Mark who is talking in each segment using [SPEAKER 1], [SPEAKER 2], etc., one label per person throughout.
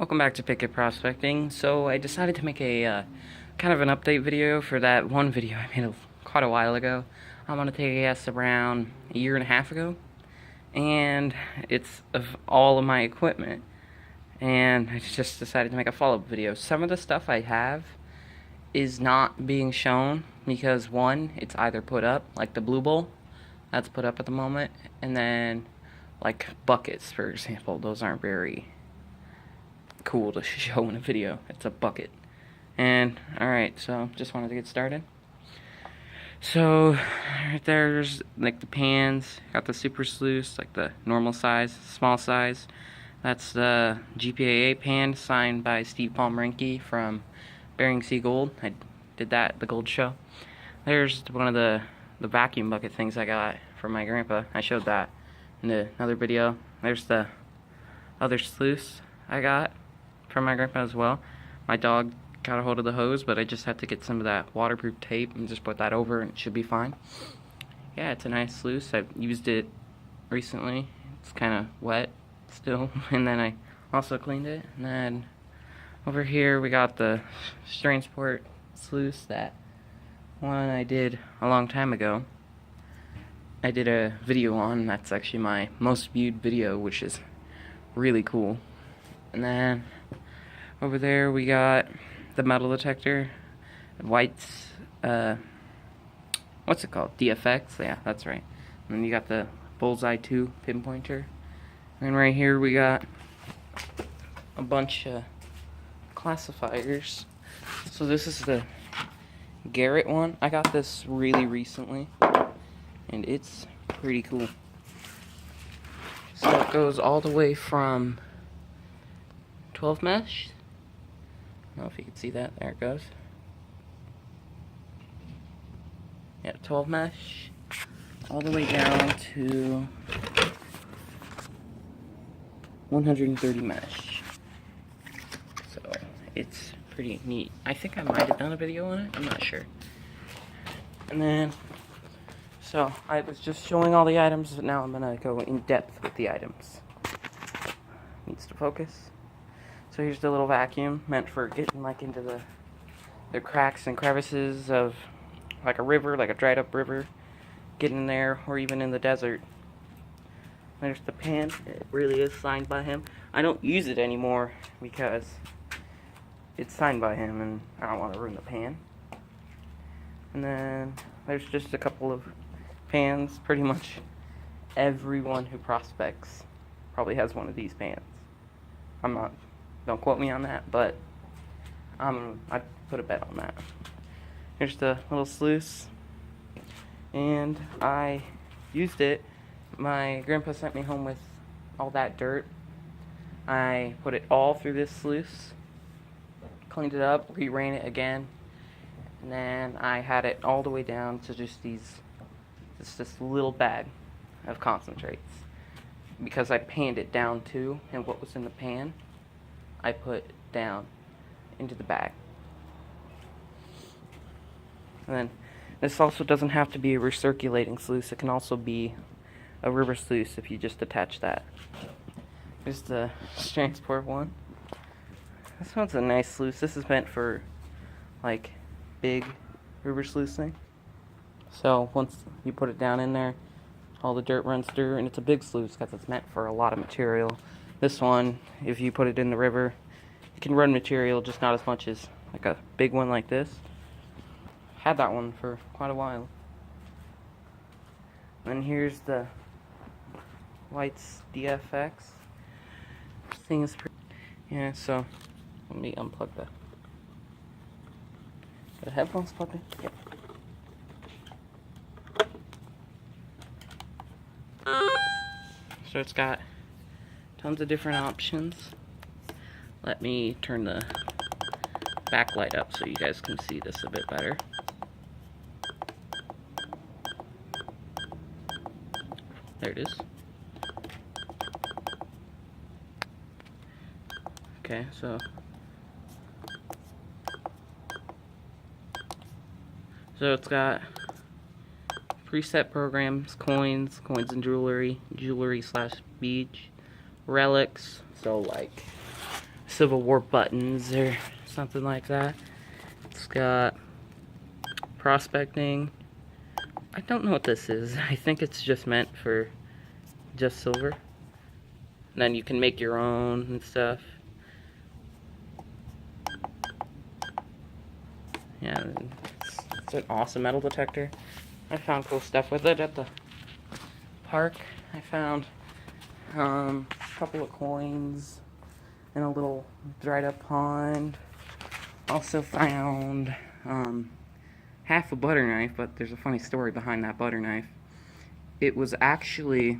[SPEAKER 1] Welcome back to Picket Prospecting. So I decided to make a kind of an update video for that one video I made quite a while ago. I'm gonna take a guess around a year and a half ago, and it's of all of my equipment. And I just decided to make a follow-up video. Some of the stuff I have is not being shown because one, it's either put up, like the Blue Bowl, that's put up at the moment, and then like buckets, for example, those aren't very cool to show in a video. It's a bucket. And alright, so just wanted to get started. So right there's like the pans, got the super sluice, like the normal size, small size. That's the GPAA pan signed by Steve Pomrenke from Bering Sea Gold. I did that at the gold show. There's one of the vacuum bucket things I got from my grandpa. I showed that in another video. There's the other sluice I got from my grandpa as well. My dog got a hold of the hose, but I just had to get some of that waterproof tape and just put that over and it should be fine. Yeah, it's a nice sluice. I've used it recently. It's kind of wet still, and then I also cleaned it. And then over here we got the Stransport sluice, that one I did a long time ago. I did a video on, that's actually my most viewed video, which is really cool. And then over there we got the metal detector, White's, what's it called? DFX? Yeah, that's right. And then you got the Bullseye 2 pinpointer. And right here we got a bunch of classifiers. So this is the Garrett one. I got this really recently, and it's pretty cool. So it goes all the way from 12 mesh. I don't know if you can see that. There it goes. Yeah, 12 mesh. All the way down to 130 mesh. So it's pretty neat. I think I might have done a video on it. I'm not sure. And then, so I was just showing all the items, but now I'm gonna go in depth with the items. Needs to focus. So here's the little vacuum meant for getting like into the cracks and crevices of like a river, like a dried up river, getting in there, or even in the desert. There's the pan. It really is signed by him. I don't use it anymore because it's signed by him and I don't want to ruin the pan. And then there's just a couple of pans. Pretty much everyone who prospects probably has one of these pans. Don't quote me on that, but I'd put a bet on that. Here's the little sluice, and I used it. My grandpa sent me home with all that dirt. I put it all through this sluice, cleaned it up, re-ran it again, and then I had it all the way down to just this little bag of concentrates. Because I panned it down too, and what was in the pan I put down into the bag. And then this also doesn't have to be a recirculating sluice. It can also be a river sluice if you just attach that. Here's the Stransport one. This one's a nice sluice. This is meant for like big river sluicing. So once you put it down in there, all the dirt runs through, and it's a big sluice because it's meant for a lot of material. This one, if you put it in the river, it can run material, just not as much as like a big one like this. Had that one for quite a while. And here's the White's DFX. This thing is pretty. Yeah, so let me unplug the. Got the headphones plugged in? Yep. So it's got tons of different options. Let me turn the backlight up so you guys can see this a bit better. There it is. Okay, so it's got preset programs, coins and jewelry slash beach, relics, so like Civil War buttons or something like that. It's got prospecting. I don't know what this is. I think it's just meant for just silver. And then you can make your own and stuff. Yeah, it's an awesome metal detector. I found cool stuff with it at the park. I found a couple of coins in a little dried up pond. Also found half a butter knife, but there's a funny story behind that butter knife. It was actually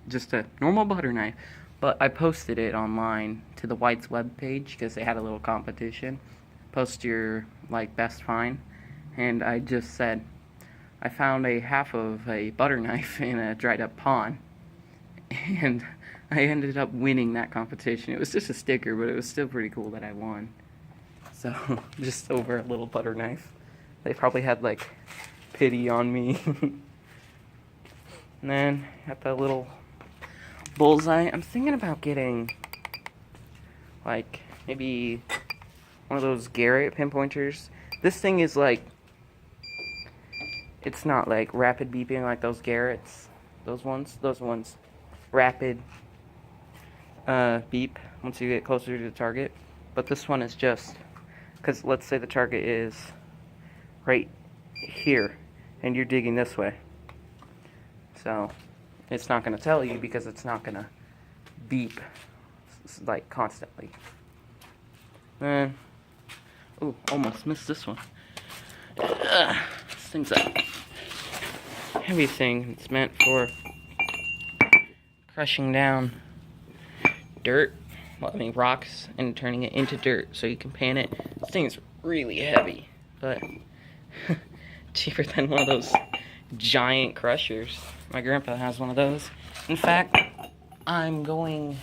[SPEAKER 1] just a normal butter knife, but I posted it online to the White's web page because they had a little competition. Post your best find, and I just said I found a half of a butter knife in a dried up pond, and I ended up winning that competition. It was just a sticker, but it was still pretty cool that I won. So just over a little butter knife. They probably had pity on me. And then got that little bullseye. I'm thinking about getting maybe one of those Garrett pinpointers. This thing is it's not rapid beeping like those Garretts. Those ones rapid beep once you get closer to the target. But this one is just, because let's say the target is right here and you're digging this way. So it's not going to tell you because it's not going to beep constantly. And ooh, almost missed this one. This thing's a heavy thing. It's meant for crushing down dirt, rocks, and turning it into dirt so you can pan it. This thing's really heavy, but cheaper than one of those giant crushers. My grandpa has one of those. In fact, I'm going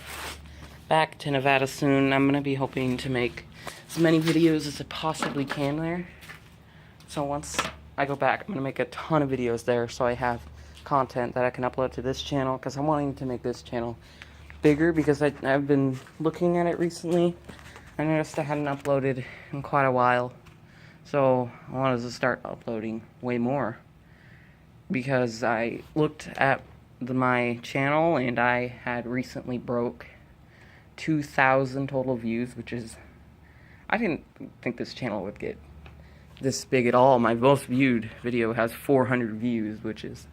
[SPEAKER 1] back to Nevada soon. I'm going to be hoping to make as many videos as I possibly can there. So once I go back, I'm going to make a ton of videos there so I have content that I can upload to this channel, because I'm wanting to make this channel bigger because I've been looking at it recently. I noticed I hadn't uploaded in quite a while. So I wanted to start uploading way more, because I looked at my channel and I had recently broke 2,000 total views, which is, I didn't think this channel would get this big at all. My most viewed video has 400 views, which is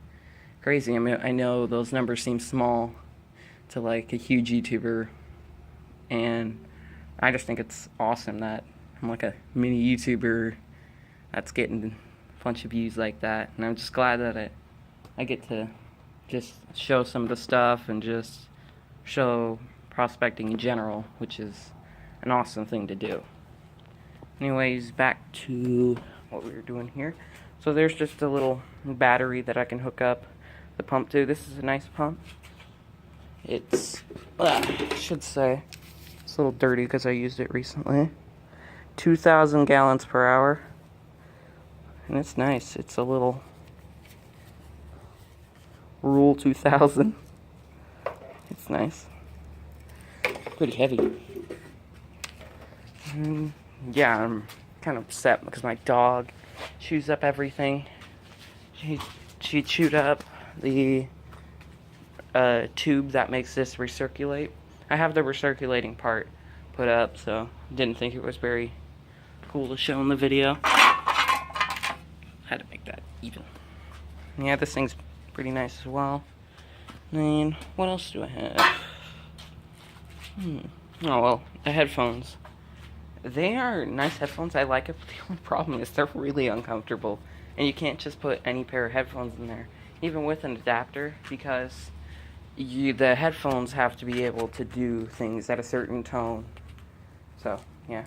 [SPEAKER 1] crazy. I mean, I know those numbers seem small to a huge YouTuber, and I just think it's awesome that I'm a mini YouTuber that's getting a bunch of views like that. And I'm just glad that I get to just show some of the stuff and just show prospecting in general, which is an awesome thing to do. Anyways, back to what we were doing here. So there's just a little battery that I can hook up the pump to. This is a nice pump. It's, I should say, it's a little dirty because I used it recently. 2,000 gallons per hour. And it's nice. It's a little Rule 2000. It's nice. Pretty heavy. Yeah, I'm kind of upset because my dog chews up everything. She chewed up the tube that makes this recirculate. I have the recirculating part put up, so didn't think it was very cool to show in the video. Had to make that even. Yeah, this thing's pretty nice as well. And what else do I have? Oh well, the headphones. They are nice headphones. I like it, but the only problem is they're really uncomfortable. And you can't just put any pair of headphones in there, even with an adapter, because the headphones have to be able to do things at a certain tone. So, yeah.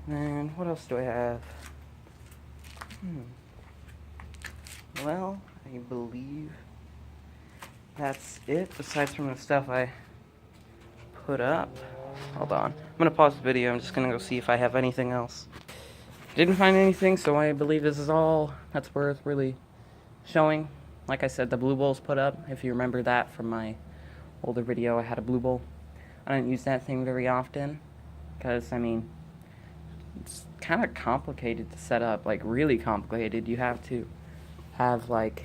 [SPEAKER 1] And what else do I have? Well, I believe that's it, aside from the stuff I put up. Hold on. I'm going to pause the video. I'm just going to go see if I have anything else. Didn't find anything, so I believe this is all that's worth really showing. Like I said, the blue bowl's put up. If you remember that from my older video, I had a blue bowl. I don't use that thing very often, because, I mean, it's kind of complicated to set up, like, really complicated. You have to have, like,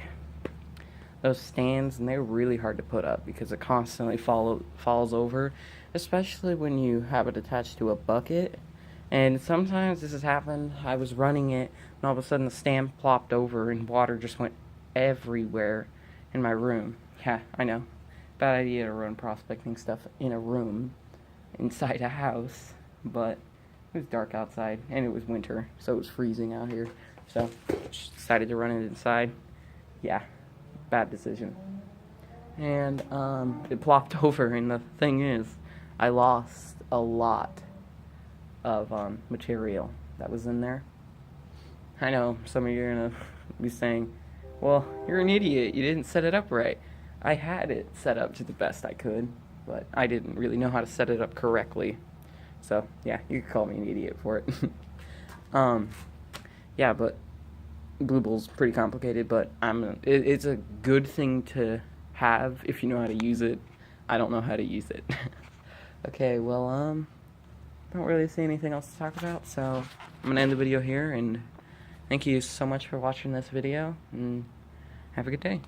[SPEAKER 1] those stands, and they're really hard to put up, because it constantly falls over, especially when you have it attached to a bucket. And sometimes this has happened. I was running it, and all of a sudden the stand plopped over, and water just went everywhere in my room. Yeah, I know. Bad idea to run prospecting stuff in a room inside a house, but it was dark outside, and it was winter, so it was freezing out here. So, just decided to run it inside. Yeah, bad decision. And it plopped over, and the thing is, I lost a lot of material that was in there. I know some of you are gonna be saying, well, you're an idiot, you didn't set it up right. I had it set up to the best I could, but I didn't really know how to set it up correctly. So, yeah, you could call me an idiot for it. Yeah, but Blue Bull's pretty complicated, but it's a good thing to have if you know how to use it. I don't know how to use it. Okay, well, don't really see anything else to talk about, so I'm gonna end the video here, and thank you so much for watching this video, and have a good day.